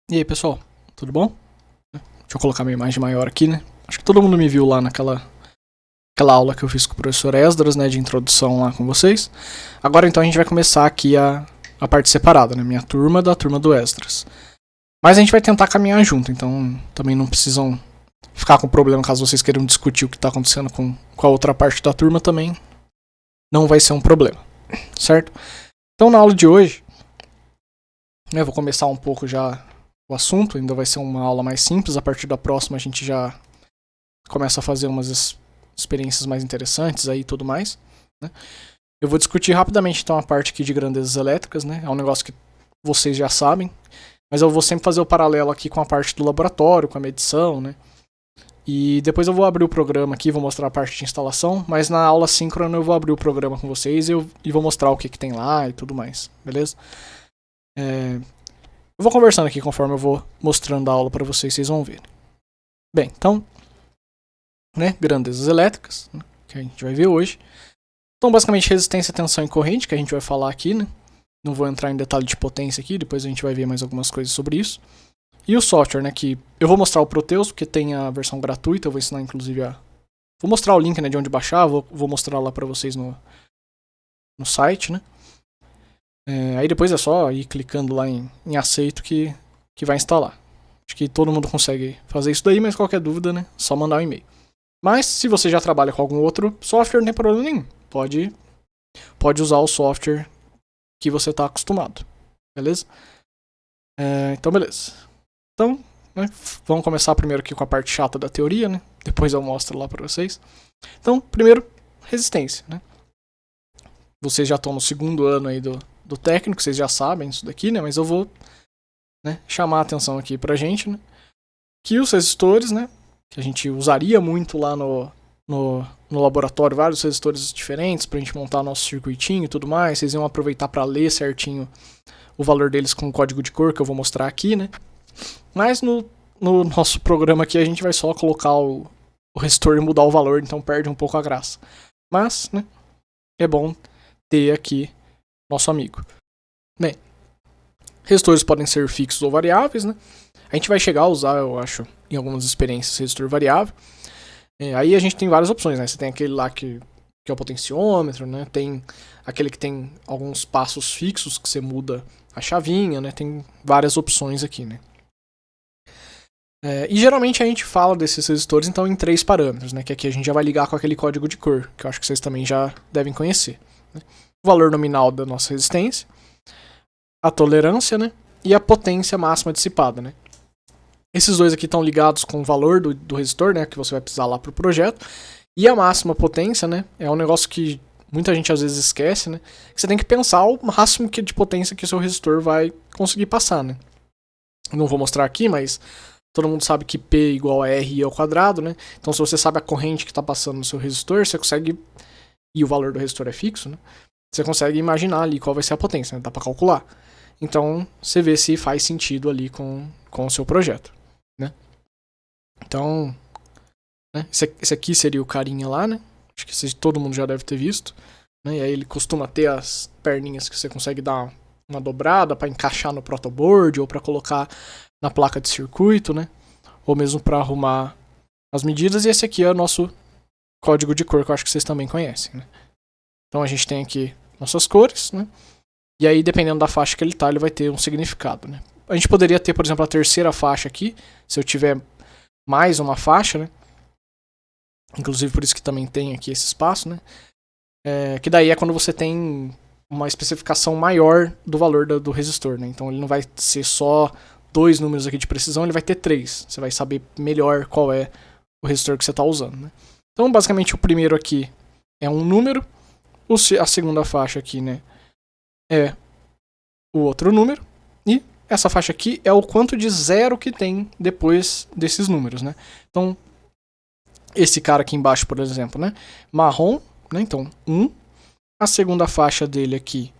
E aí, pessoal, tudo bom? Deixa eu colocar minha imagem maior aqui, né? Acho que todo mundo me viu lá naquela aula que eu fiz com o professor Esdras, né, de introdução lá com vocês. Agora então a gente vai começar aqui a parte separada, né, minha turma da turma do Esdras. Mas a gente vai tentar caminhar junto, então também não precisam ficar com problema caso vocês queiram discutir o que está acontecendo com a outra parte da turma também. Não vai ser um problema, certo? Então na aula de hoje, eu vou começar um pouco já o assunto, ainda vai ser uma aula mais simples, a partir da próxima a gente já começa a fazer umas experiências mais interessantes aí e tudo mais, né? Eu vou discutir rapidamente então a parte aqui de grandezas elétricas, né? É um negócio que vocês já sabem, mas eu vou sempre fazer o paralelo aqui com a parte do laboratório, com a medição, né? E depois eu vou abrir o programa aqui, vou mostrar a parte de instalação, mas na aula síncrona eu vou abrir o programa com vocês e vou mostrar o que tem lá e tudo mais, beleza? Eu vou conversando aqui conforme eu vou mostrando a aula para vocês, vocês vão ver. Bem, então, né, grandezas elétricas, né, que a gente vai ver hoje. Então, basicamente, resistência, tensão e corrente, que a gente vai falar aqui, né? Não vou entrar em detalhe de potência aqui, depois a gente vai ver mais algumas coisas sobre isso. E o software, né, que eu vou mostrar o Proteus, porque tem a versão gratuita, eu vou ensinar inclusive Vou mostrar o link, né, de onde baixar, vou mostrar lá para vocês no site, né? Aí depois é só ir clicando lá em aceito que vai instalar. Acho que todo mundo consegue fazer isso daí, mas qualquer dúvida, né, só mandar um e-mail. Mas se você já trabalha com algum outro software, não tem problema nenhum. Pode usar o software que você está acostumado. Beleza? Então, beleza. Então, né, vamos começar primeiro aqui com a parte chata da teoria, né? Depois eu mostro lá para vocês. Então, primeiro, resistência, né? Vocês já estão no segundo ano aí do técnico, vocês já sabem isso daqui, né? Mas eu vou, né, chamar a atenção aqui pra gente, né? Que os resistores, né? Que a gente usaria muito lá no laboratório, vários resistores diferentes pra gente montar nosso circuitinho e tudo mais. Vocês iam aproveitar para ler certinho o valor deles com o código de cor que eu vou mostrar aqui, né? Mas no nosso programa aqui a gente vai só colocar o resistor e mudar o valor, então perde um pouco a graça. Mas, né? É bom ter aqui nosso amigo. Bem, resistores podem ser fixos ou variáveis, né? A gente vai chegar a usar, eu acho, em algumas experiências, resistor variável. Aí a gente tem várias opções, né? Você tem aquele lá que é o potenciômetro, né? Tem aquele que tem alguns passos fixos que você muda a chavinha, né? Tem várias opções aqui, né? E geralmente a gente fala desses resistores então em 3 parâmetros, né? Que aqui a gente já vai ligar com aquele código de cor, que eu acho que vocês também já devem conhecer, né? O valor nominal da nossa resistência, a tolerância, né? E a potência máxima dissipada, né? Esses dois aqui estão ligados com o valor do resistor, né? Que você vai precisar lá para o projeto. E a máxima potência, né? É um negócio que muita gente às vezes esquece, né? Que você tem que pensar o máximo de potência que o seu resistor vai conseguir passar, né? Não vou mostrar aqui, mas todo mundo sabe que P igual a RI ao quadrado, né? Então se você sabe a corrente que está passando no seu resistor, você consegue... E o valor do resistor é fixo, né? Você consegue imaginar ali qual vai ser a potência, né? Dá para calcular. Então você vê se faz sentido ali com o seu projeto, né? Então, né? Esse aqui seria o carinha lá, né? Acho que todo mundo já deve ter visto, né? E aí ele costuma ter as perninhas que você consegue dar uma dobrada para encaixar no protoboard ou para colocar na placa de circuito, né? Ou mesmo para arrumar as medidas. E esse aqui é o nosso código de cor, que eu acho que vocês também conhecem, né? Então a gente tem aqui nossas cores, né? E aí, dependendo da faixa que ele tá, ele vai ter um significado, né? A gente poderia ter, por exemplo, a terceira faixa aqui, se eu tiver mais uma faixa, né? Inclusive por isso que também tem aqui esse espaço, né? Que daí é quando você tem uma especificação maior do valor do resistor, né? Então ele não vai ser só 2 números aqui de precisão, ele vai ter 3. Você vai saber melhor qual é o resistor que você está usando, né? Então, basicamente, o primeiro aqui é um número, a segunda faixa aqui, né, é o outro número, e essa faixa aqui é o quanto de zero que tem depois desses números, né? Então, esse cara aqui embaixo, por exemplo, né, marrom, né, então 1. A segunda faixa dele aqui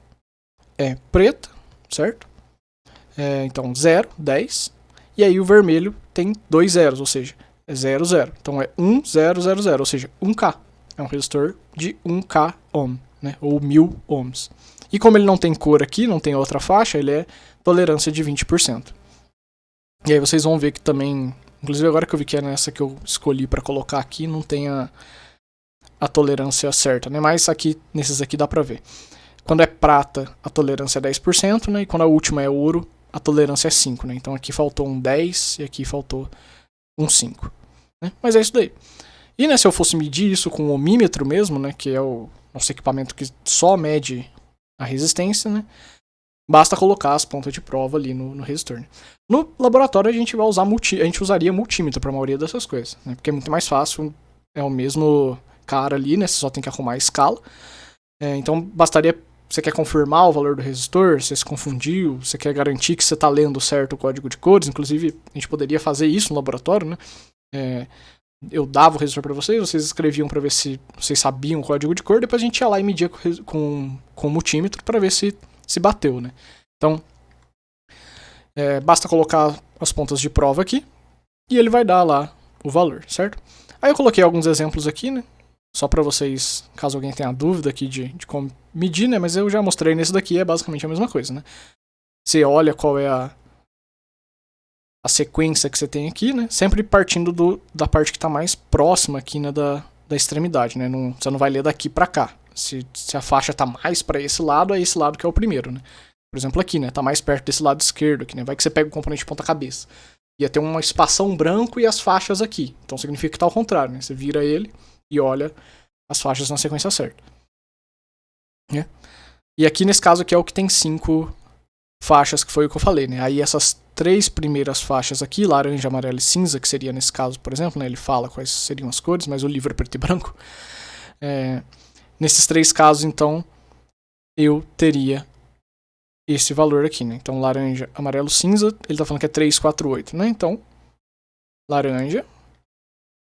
é preta, certo? Então 0, 10. E aí o vermelho tem 2 zeros, ou seja, é 0, 0. Então é 1, 0, 0, 0, ou seja, 1K. É um resistor de 1K ohm, né? Ou 1000 ohms. E como ele não tem cor aqui, não tem outra faixa, ele é tolerância de 20%. E aí vocês vão ver que também, inclusive agora que eu vi que é nessa que eu escolhi para colocar aqui, não tem a tolerância certa, né? Mas aqui, nesses aqui dá pra ver. Quando é prata, a tolerância é 10%, né? E quando a última é ouro, a tolerância é 5%, né? Então aqui faltou um 10 e aqui faltou um 5, né? Mas é isso daí. E, né, se eu fosse medir isso com o ohmímetro mesmo, né, que é o nosso equipamento que só mede a resistência, né, basta colocar as pontas de prova ali no resistor, né? No laboratório a gente vai usar a gente usaria multímetro para a maioria dessas coisas, né, porque é muito mais fácil, é o mesmo cara ali, né, você só tem que arrumar a escala. Então bastaria, você quer confirmar o valor do resistor, você se confundiu, você quer garantir que você está lendo certo o código de cores, inclusive a gente poderia fazer isso no laboratório, né? Eu dava o resistor para vocês escreviam para ver se vocês sabiam o código de cor, depois a gente ia lá e media com o multímetro para ver se bateu, né? Então, basta colocar as pontas de prova aqui e ele vai dar lá o valor, certo? Aí eu coloquei alguns exemplos aqui, né? Só para vocês, caso alguém tenha dúvida aqui de como medir, né? Mas eu já mostrei nesse daqui, é basicamente a mesma coisa, né? Você olha qual é a sequência que você tem aqui, né? Sempre partindo da parte que está mais próxima aqui, né, da extremidade, né? Você não vai ler daqui para cá. Se a faixa está mais para esse lado, é esse lado que é o primeiro, né? Por exemplo, aqui, né? Tá mais perto desse lado esquerdo aqui, né? Vai que você pega o componente de ponta cabeça. Ia ter uma espação branco e as faixas aqui. Então significa que tá ao contrário, né? Você vira ele e olha as faixas na sequência certa. Né? E aqui nesse caso aqui é o que tem 5 faixas, que foi o que eu falei, né? Aí essas 3 primeiras faixas aqui, laranja, amarelo e cinza, que seria nesse caso, por exemplo, né? Ele fala quais seriam as cores, mas o livro é preto e branco. Nesses 3 casos, então, eu teria esse valor aqui, né? Então, laranja, amarelo, cinza, ele tá falando que é 348, né? Então, laranja,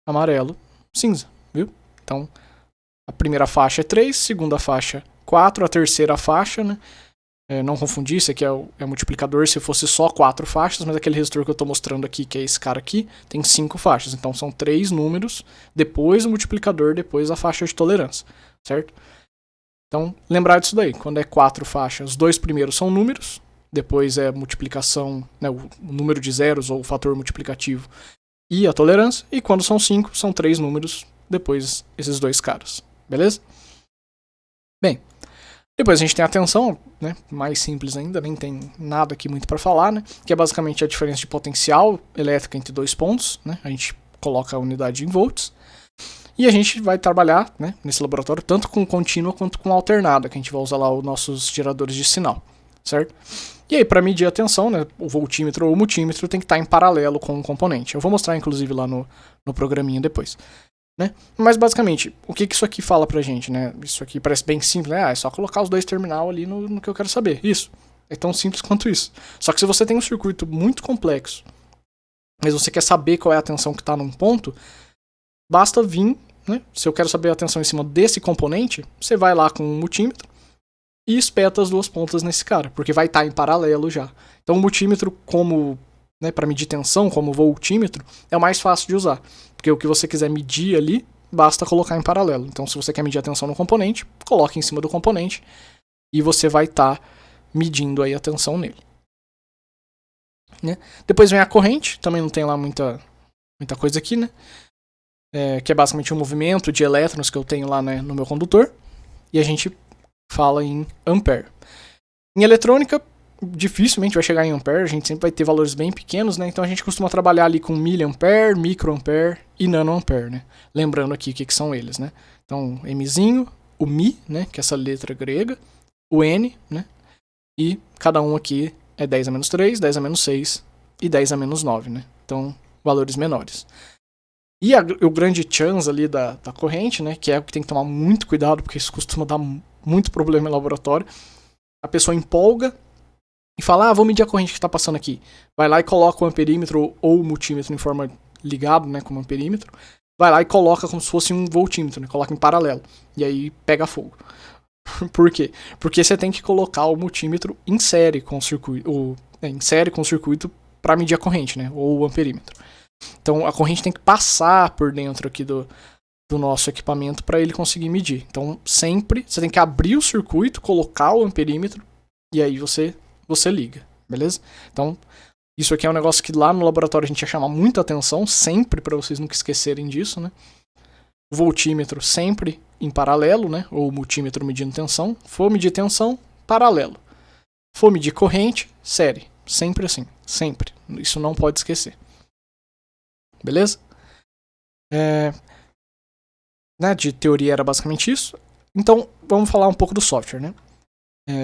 amarelo, cinza, viu? Então, a primeira faixa é 3, segunda faixa 4, a terceira faixa, né? Não confundir, isso aqui é o multiplicador se fosse só 4 faixas, mas aquele resistor que eu estou mostrando aqui, que é esse cara aqui, tem 5 faixas. Então são 3 números, depois o multiplicador, depois a faixa de tolerância, certo? Então, lembrar disso daí, quando é 4 faixas, os 2 primeiros são números, depois é multiplicação, né, o número de zeros ou o fator multiplicativo e a tolerância, e quando são 5, são 3 números, depois esses 2 caras, beleza? Bem, depois a gente tem a tensão, né, mais simples ainda, nem tem nada aqui muito para falar, né, que é basicamente a diferença de potencial elétrica entre 2 pontos, né, a gente coloca a unidade em volts, e a gente vai trabalhar, né, nesse laboratório tanto com contínua quanto com alternada, que a gente vai usar lá os nossos geradores de sinal, certo? E aí, para medir a tensão, né, o voltímetro ou o multímetro tem que estar em paralelo com o componente. Eu vou mostrar, inclusive, lá no programinha depois. Né? Mas basicamente, o que isso aqui fala pra gente, né? Isso aqui parece bem simples, né? É só colocar os 2 terminal ali no que eu quero saber. Isso. É tão simples quanto isso. Só que se você tem um circuito muito complexo, mas você quer saber qual é a tensão que está num ponto, basta vir, né? Se eu quero saber a tensão em cima desse componente, você vai lá com um multímetro e espeta as 2 pontas nesse cara, porque vai estar em paralelo já. Então o multímetro, como, né, para medir tensão, como voltímetro, é o mais fácil de usar. Porque o que você quiser medir ali, basta colocar em paralelo. Então, se você quer medir a tensão no componente, coloque em cima do componente e você vai estar medindo aí a tensão nele. Né? Depois vem a corrente, também não tem lá muita coisa aqui, né? Que é basicamente o movimento de elétrons que eu tenho lá, né, no meu condutor. E a gente fala em ampere. Em eletrônica, dificilmente vai chegar em ampere, a gente sempre vai ter valores bem pequenos, né? Então a gente costuma trabalhar ali com miliampere, microampere e nanoampere, né? Lembrando aqui o que são eles, né? Então, Mzinho, o Mi, né? Que é essa letra grega, o N, né? E cada um aqui é 10 a menos 3, 10 a menos 6 e 10 a menos 9, né? Então, valores menores. E o grande chance ali da corrente, né? Que é o que tem que tomar muito cuidado, porque isso costuma dar muito problema em laboratório. A pessoa empolga e fala, vou medir a corrente que está passando aqui. Vai lá e coloca o amperímetro ou o multímetro em forma ligado, né, como amperímetro. Vai lá e coloca como se fosse um voltímetro, né, coloca em paralelo. E aí pega fogo. Por quê? Porque você tem que colocar o multímetro em série com o circuito, para medir a corrente, né, ou o amperímetro. Então a corrente tem que passar por dentro aqui do nosso equipamento para ele conseguir medir. Então sempre você tem que abrir o circuito, colocar o amperímetro e aí você liga, beleza? Então, Isso aqui é um negócio que lá no laboratório a gente ia chamar muita atenção, sempre, para vocês nunca esquecerem disso, né? Voltímetro sempre em paralelo, né? Ou multímetro medindo tensão. For medir tensão, paralelo. For medir corrente, série. Sempre assim. Sempre. Isso não pode esquecer. Beleza? Né, de teoria era basicamente isso. Então, vamos falar um pouco do software, né?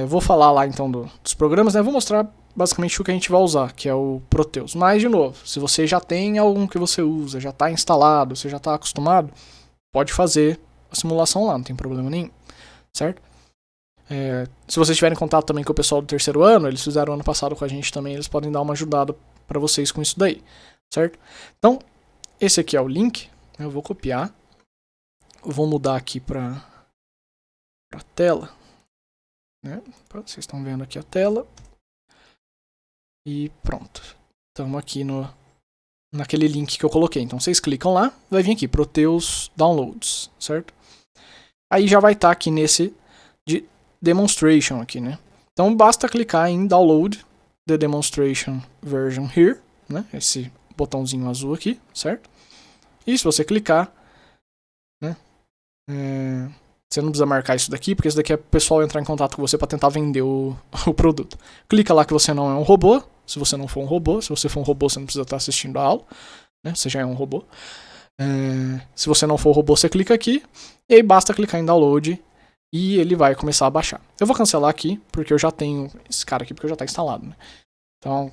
Vou falar lá então dos programas, né? Vou mostrar basicamente o que a gente vai usar, que é o Proteus. Mas, de novo, se você já tem algum que você usa, já está instalado, você já está acostumado, pode fazer a simulação lá, não tem problema nenhum, certo? Se vocês tiverem contato também com o pessoal do terceiro ano, eles fizeram ano passado com a gente também, eles podem dar uma ajudada para vocês com isso daí, certo? Então, esse aqui é o link, eu vou copiar, eu vou mudar aqui para a tela, né? Vocês estão vendo aqui a tela. E pronto. Estamos aqui naquele link que eu coloquei. Então vocês clicam lá, vai vir aqui, Proteus Downloads, certo? Aí já vai estar aqui nesse de Demonstration aqui, né? Então basta clicar em Download the Demonstration Version Here, né? Esse botãozinho azul aqui, certo? E se você clicar, né? Você não precisa marcar isso daqui, porque isso daqui é o pessoal entrar em contato com você para tentar vender o produto. Clica lá que você não é um robô, se você não for um robô. Se você for um robô, você não precisa estar assistindo a aula, né? Você já é um robô. Se você não for robô, você clica aqui, e aí basta clicar em Download, e ele vai começar a baixar. Eu vou cancelar aqui, porque eu já tenho esse cara aqui, porque já está instalado, né? Então,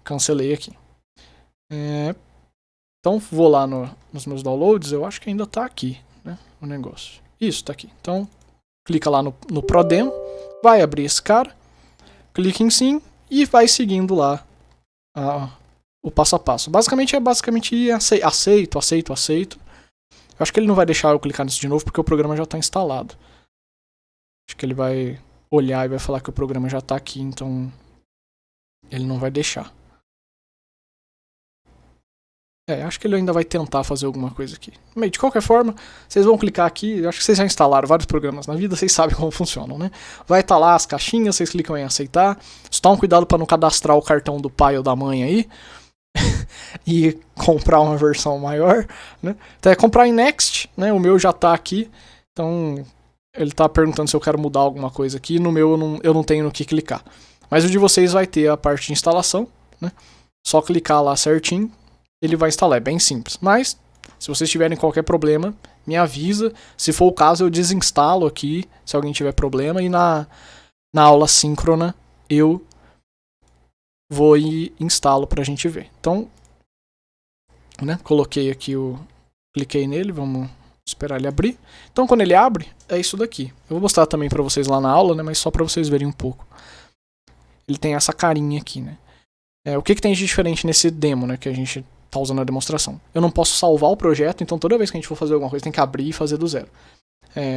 cancelei aqui. Então, vou lá nos meus downloads, eu acho que ainda está aqui, né? O negócio. Isso, tá aqui. Então, clica lá no ProDemo, vai abrir esse cara, clica em sim e vai seguindo lá o passo a passo. Basicamente aceito. Eu acho que ele não vai deixar eu clicar nisso de novo porque o programa já está instalado. Acho que ele vai olhar e vai falar que o programa já está aqui, então ele não vai deixar. Acho que ele ainda vai tentar fazer alguma coisa aqui. Mas, de qualquer forma, vocês vão clicar aqui. Eu acho que vocês já instalaram vários programas na vida, vocês sabem como funcionam, né? Vai estar lá as caixinhas, vocês clicam em aceitar. Só tomem cuidado para não cadastrar o cartão do pai ou da mãe aí. E comprar uma versão maior, né? Então comprar em Next, né? O meu já tá aqui. Então ele tá perguntando se eu quero mudar alguma coisa aqui. No meu eu não tenho no que clicar. Mas o de vocês vai ter a parte de instalação, né? Só clicar lá certinho. Ele vai instalar, é bem simples. Mas, se vocês tiverem qualquer problema, me avisa. Se for o caso, eu desinstalo aqui, se alguém tiver problema. E na aula síncrona, eu vou e instalo pra gente ver. Então, né, coloquei aqui cliquei nele, vamos esperar ele abrir. Então, quando ele abre, é isso daqui. Eu vou mostrar também pra vocês lá na aula, né, mas só pra vocês verem um pouco. Ele tem essa carinha aqui, né. O que tem de diferente nesse demo, né, que a gente tá usando a demonstração? Eu não posso salvar o projeto, então toda vez que a gente for fazer alguma coisa tem que abrir e fazer do zero.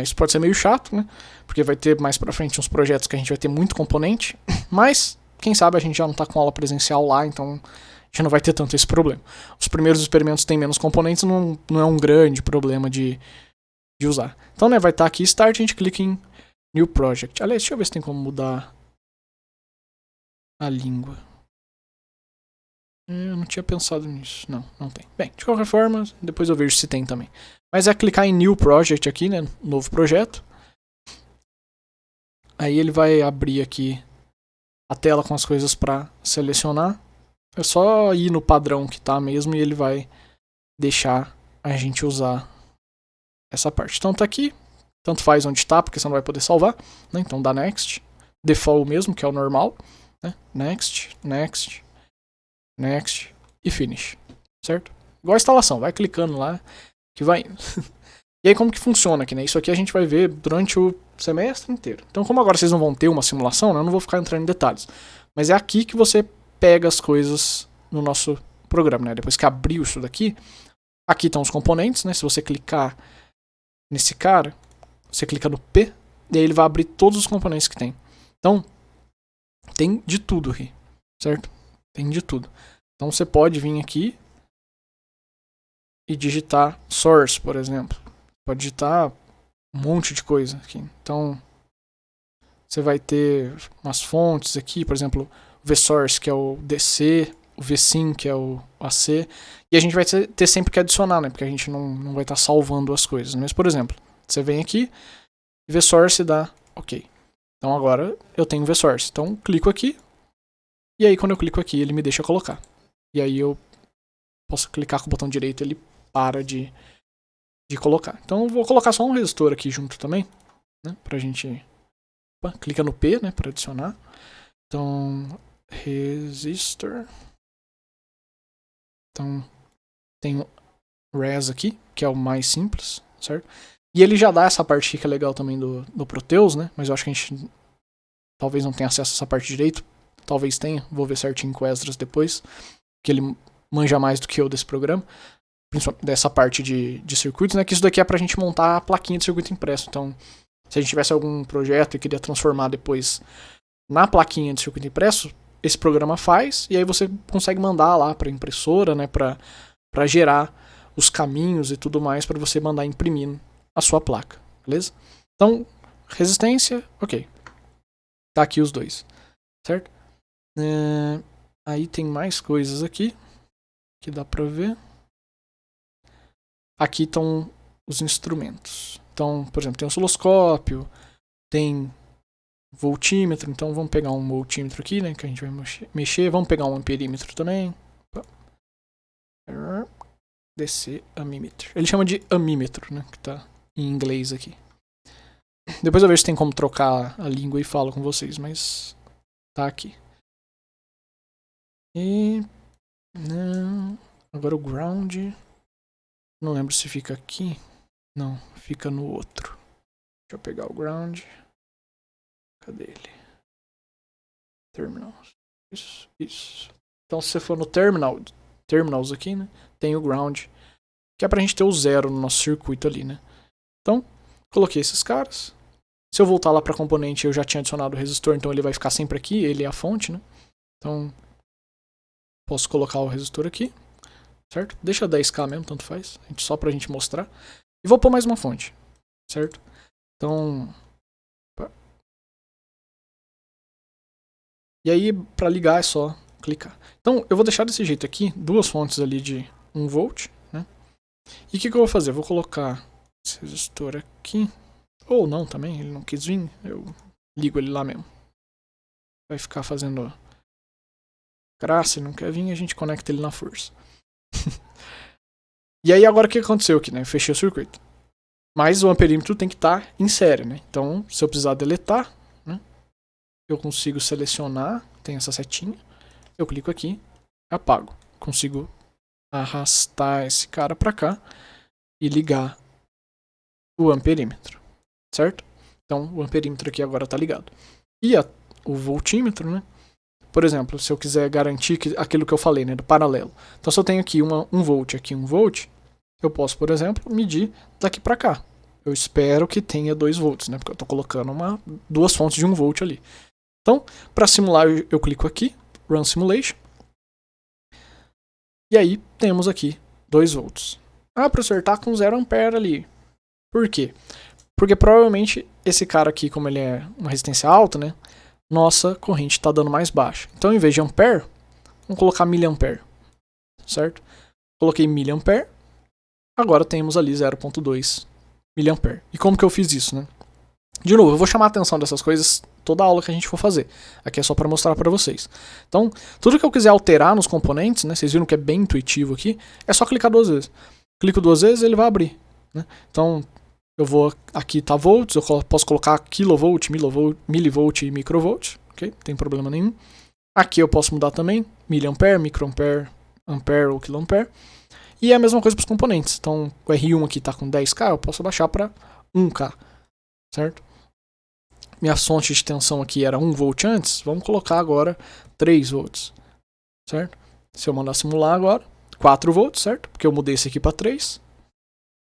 Isso pode ser meio chato, né? Porque vai ter mais pra frente uns projetos que a gente vai ter muito componente, mas quem sabe a gente já não tá com aula presencial lá, então a gente não vai ter tanto esse problema. Os primeiros experimentos têm menos componentes, não é um grande problema de usar. Então, né, vai estar aqui Start, a gente clica em New Project. Aliás, deixa eu ver se tem como mudar a língua. Eu não tinha pensado nisso. Não tem. Bem, de qualquer forma, depois eu vejo se tem também. Mas é clicar em New Project aqui, né? Novo projeto. Aí ele vai abrir aqui a tela com as coisas para selecionar. É só ir no padrão que tá mesmo e ele vai deixar a gente usar essa parte. Então tá aqui. Tanto faz onde tá, porque você não vai poder salvar, né? Então dá Next. Default mesmo, que é o normal, né? Next, Next, Next e Finish, certo? Igual a instalação, vai clicando lá que vai indo. E aí como que funciona aqui, né? Isso aqui a gente vai ver durante o semestre inteiro. Então como agora vocês não vão ter uma simulação, né? Eu não vou ficar entrando em detalhes. Mas é aqui que você pega as coisas no nosso programa, né? Depois que abriu isso daqui, aqui estão os componentes, né? Se você clicar nesse cara, você clica no P, e aí ele vai abrir todos os componentes que tem. Então, tem de tudo aqui, certo? Tem de tudo. Então você pode vir aqui e digitar source, por exemplo. Pode digitar um monte de coisa aqui. Então, você vai ter umas fontes aqui, por exemplo, o vSource, que é o DC, o vSyn, que é o AC, e a gente vai ter sempre que adicionar, né? Porque a gente não vai estar salvando as coisas. Mas, por exemplo, você vem aqui, vSource dá OK. Então agora eu tenho vSource. Então clico aqui, e aí quando eu clico aqui ele me deixa colocar. E aí eu posso clicar com o botão direito e ele para de colocar. Então eu vou colocar só um resistor aqui junto também, né? Pra gente... Opa, clica no P, né? Pra adicionar. Então, resistor. Então, tem o res aqui, que é o mais simples, certo? E ele já dá essa parte que é legal também do Proteus, né? Mas eu acho que a gente talvez não tenha acesso a essa parte direito. Talvez tenha, vou ver certinho com o Esdras depois, que ele manja mais do que eu desse programa. Principalmente dessa parte de circuitos, né? Que isso daqui é pra gente montar a plaquinha de circuito impresso. Então, se a gente tivesse algum projeto e queria transformar depois na plaquinha de circuito impresso, esse programa faz, e aí você consegue mandar lá para a impressora, né, para gerar os caminhos e tudo mais para você mandar imprimir a sua placa, beleza? Então, resistência, ok. Tá aqui os dois, certo? Aí tem mais coisas aqui que dá para ver. Aqui estão os instrumentos. Então, por exemplo, tem osciloscópio, tem voltímetro, então vamos pegar um voltímetro aqui, né, que a gente vai mexer, vamos pegar um amperímetro também. Descer amímetro. Ele chama de amímetro, né, que tá em inglês aqui. Depois eu vejo se tem como trocar a língua e falo com vocês, mas tá aqui. E não, agora o ground, não lembro se fica aqui. Não, fica no outro. Deixa eu pegar o ground. Cadê ele? Terminals. Isso. Então se você for no terminals aqui, né, tem o ground, que é pra gente ter o zero no nosso circuito ali, né. Então, coloquei esses caras. Se eu voltar lá pra componente, eu já tinha adicionado o resistor, então ele vai ficar sempre aqui, ele é a fonte, né. Então, posso colocar o resistor aqui, certo? Deixa 10k mesmo, tanto faz, só pra gente mostrar. E vou pôr mais uma fonte, certo? Então... E aí, para ligar é só clicar. Então, eu vou deixar desse jeito aqui, duas fontes ali de 1 volt, né? E o que eu vou fazer? Eu vou colocar esse resistor aqui. Ou não também, ele não quis vir, eu ligo ele lá mesmo. Vai ficar fazendo graça, ele não quer vir, a gente conecta ele na força. E aí agora o que aconteceu aqui, né? Eu fechei o circuito. Mas o amperímetro tem que estar em série, né? Então, se eu precisar deletar, né, eu consigo selecionar, tem essa setinha, eu clico aqui, apago. Consigo arrastar esse cara pra cá e ligar o amperímetro, certo? Então, o amperímetro aqui agora tá ligado. E o voltímetro, né? Por exemplo, se eu quiser garantir que aquilo que eu falei, né, do paralelo. Então, se eu tenho aqui 1 volt aqui 1 volt, eu posso, por exemplo, medir daqui pra cá. Eu espero que tenha 2 volts, né? Porque eu tô colocando duas fontes de 1 volt ali. Então, para simular, eu clico aqui, Run Simulation. E aí, temos aqui 2 volts. Ah, professor, tá com 0 ampere ali. Por quê? Porque provavelmente esse cara aqui, como ele é uma resistência alta, né? Nossa corrente está dando mais baixa. Então, em vez de ampere, vamos colocar miliampere. Certo? Coloquei miliampere. Agora temos ali 0.2 miliampere. E como que eu fiz isso, né? De novo, eu vou chamar a atenção dessas coisas toda a aula que a gente for fazer. Aqui é só para mostrar para vocês. Então, tudo que eu quiser alterar nos componentes, né? Vocês viram que é bem intuitivo aqui, é só clicar 2 vezes. Clico 2 vezes, ele vai abrir, né? Então, eu vou aqui tá volts, eu posso colocar kilovolt, milivolt e microvolt, ok? Não tem problema nenhum. Aqui eu posso mudar também, miliampere, microampere, ampere ou quiloampere. E é a mesma coisa para os componentes. Então, o R1 aqui está com 10k, eu posso baixar para 1k, certo? Minha fonte de tensão aqui era 1 volt antes, vamos colocar agora 3 volts, certo? Se eu mandar simular agora, 4 volts, certo? Porque eu mudei esse aqui para 3.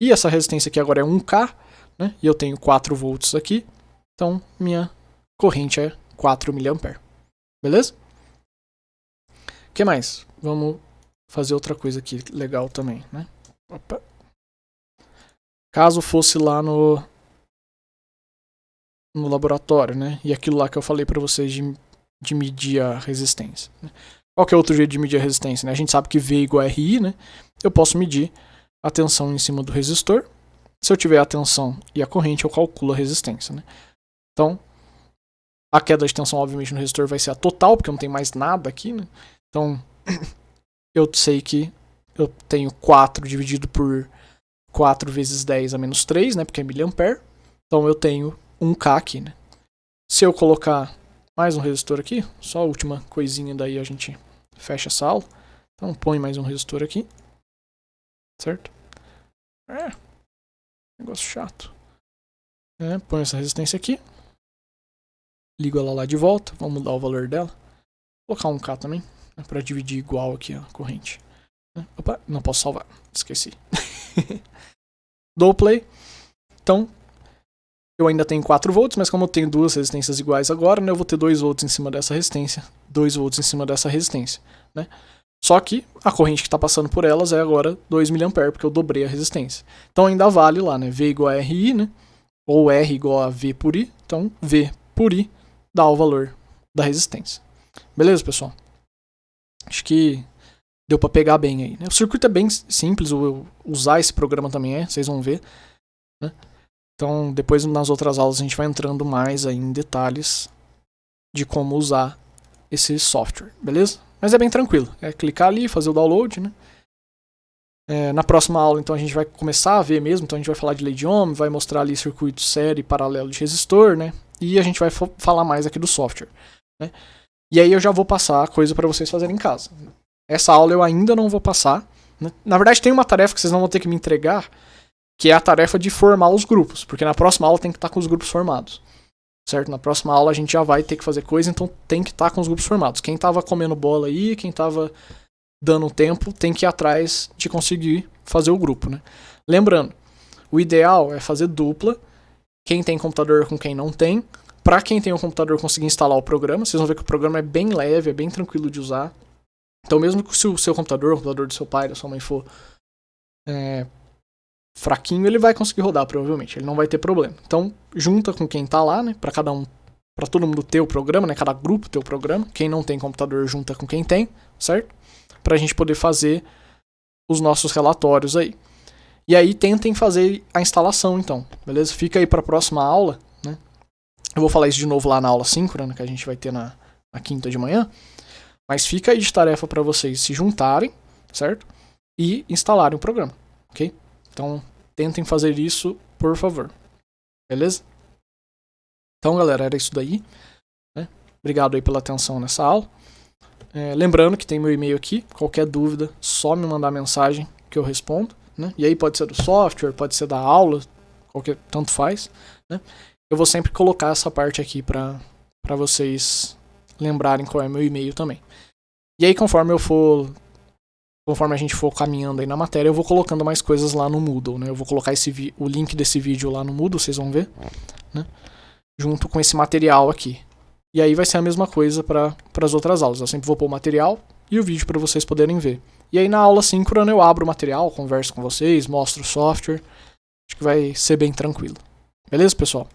E essa resistência aqui agora é 1k, né? E eu tenho 4 volts aqui, então minha corrente é 4 mA. Beleza? O que mais? Vamos fazer outra coisa aqui legal também, né? Opa. Caso fosse lá no laboratório, né? E aquilo lá que eu falei para vocês de medir a resistência, né? Qual que é outro jeito de medir a resistência? Né? A gente sabe que V igual a RI, né? Eu posso medir a tensão em cima do resistor. Se eu tiver a tensão e a corrente, eu calculo a resistência. Né? Então, a queda de tensão, obviamente, no resistor vai ser a total, porque não tem mais nada aqui. Né? Então, eu sei que eu tenho 4 dividido por 4 vezes 10 a menos 3, né? Porque é miliampere. Então, eu tenho 1K aqui. Né? Se eu colocar mais um resistor aqui, só a última coisinha, daí a gente fecha essa aula. Então põe mais um resistor aqui. Certo? Negócio chato. Põe essa resistência aqui. Ligo ela lá de volta. Vamos mudar o valor dela. Vou colocar um K também, né, para dividir igual aqui a corrente. Opa, não posso salvar. Esqueci. Dou play. Então, eu ainda tenho 4 volts, mas como eu tenho duas resistências iguais agora, né, eu vou ter 2 volts em cima dessa resistência, 2 volts em cima dessa resistência. Né? Só que a corrente que está passando por elas é agora 2 mA, porque eu dobrei a resistência. Então ainda vale lá, né? V igual a RI, né? Ou R igual a V por I. Então V por I dá o valor da resistência. Beleza, pessoal? Acho que deu para pegar bem aí. Né? O circuito é bem simples, usar esse programa também vocês vão ver. Né? Então depois nas outras aulas a gente vai entrando mais aí em detalhes de como usar esse software, beleza? Mas é bem tranquilo, é clicar ali, fazer o download, né? Na próxima aula, então, a gente vai começar a ver mesmo, então a gente vai falar de lei de Ohm, vai mostrar ali circuito série paralelo de resistor, né? E a gente vai falar mais aqui do software, né? E aí eu já vou passar a coisa para vocês fazerem em casa. Essa aula eu ainda não vou passar, né? Na verdade tem uma tarefa que vocês não vão ter que me entregar, que é a tarefa de formar os grupos, porque na próxima aula tem que estar com os grupos formados. Certo? Na próxima aula a gente já vai ter que fazer coisa, então tem que estar com os grupos formados. Quem tava comendo bola aí, quem tava dando tempo, tem que ir atrás de conseguir fazer o grupo, né? Lembrando, o ideal é fazer dupla, quem tem computador com quem não tem. Para quem tem um computador conseguir instalar o programa, vocês vão ver que o programa é bem leve, é bem tranquilo de usar. Então mesmo que se o seu computador, o computador do seu pai, da sua mãe for fraquinho, ele vai conseguir rodar, provavelmente. Ele não vai ter problema. Então, junta com quem tá lá, né? Pra todo mundo ter o programa, né? Cada grupo ter o programa. Quem não tem computador, junta com quem tem, certo? Pra gente poder fazer os nossos relatórios aí. E aí, tentem fazer a instalação, então. Beleza? Fica aí pra próxima aula, né? Eu vou falar isso de novo lá na aula síncrona, que a gente vai ter na quinta de manhã. Mas fica aí de tarefa pra vocês se juntarem, certo? E instalarem o programa, ok? Então, tentem fazer isso, por favor. Beleza? Então, galera, era isso daí. Né? Obrigado aí pela atenção nessa aula. Lembrando que tem meu e-mail aqui. Qualquer dúvida, só me mandar mensagem que eu respondo. Né? E aí pode ser do software, pode ser da aula, tanto faz. Né? Eu vou sempre colocar essa parte aqui para vocês lembrarem qual é meu e-mail também. E aí, conforme a gente for caminhando aí na matéria, eu vou colocando mais coisas lá no Moodle, né? Eu vou colocar o link desse vídeo lá no Moodle, vocês vão ver, né? Junto com esse material aqui. E aí vai ser a mesma coisa para as outras aulas. Eu sempre vou pôr o material e o vídeo para vocês poderem ver. E aí na aula síncrona eu abro o material, converso com vocês, mostro o software. Acho que vai ser bem tranquilo. Beleza, pessoal?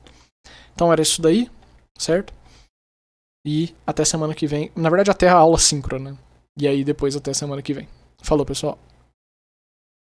Então era isso daí, certo? E até semana que vem. Na verdade, até a aula síncrona. E aí depois até semana que vem. Falou, pessoal.